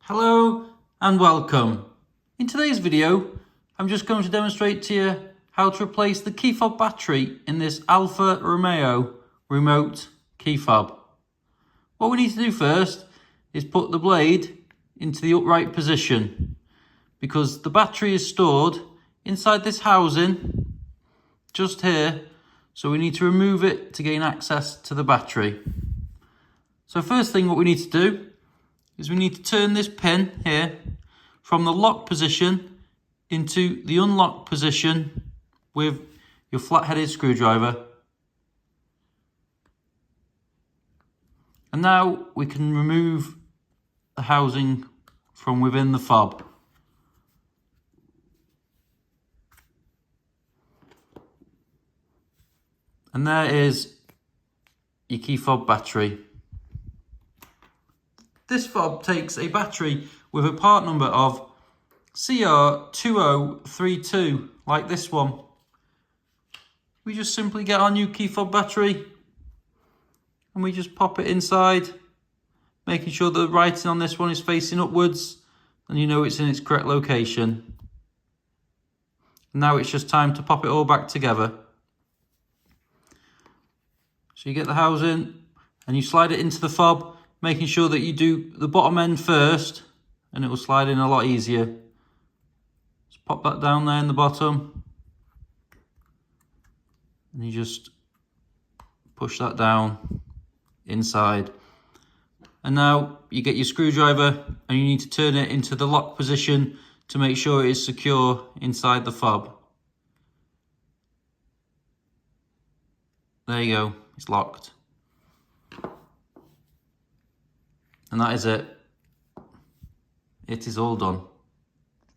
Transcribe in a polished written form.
Hello and welcome. In today's video, I'm just going to demonstrate to you how to replace the key fob battery in this Alfa Romeo remote key fob. What we need to do first is put the blade into the upright position because the battery is stored inside this housing just here, so we need to remove it to gain access to the battery. So first thing what we need to do is we need to turn this pin here from the lock position into the unlock position with your flat-headed screwdriver. And now we can remove the housing from within the fob. And there is your key fob battery. This fob takes a battery with a part number of CR2032, like this one. We just simply get our new key fob battery and we just pop it inside, making sure that the writing on this one is facing upwards and you know it's in its correct location. Now it's just time to pop it all back together. So you get the housing and you slide it into the fob, making sure that you do the bottom end first and it will slide in a lot easier. Just pop that down there in the bottom and you just push that down inside. And now you get your screwdriver and you need to turn it into the lock position to make sure it is secure inside the fob. There you go, it's locked. And that is it. It is all done.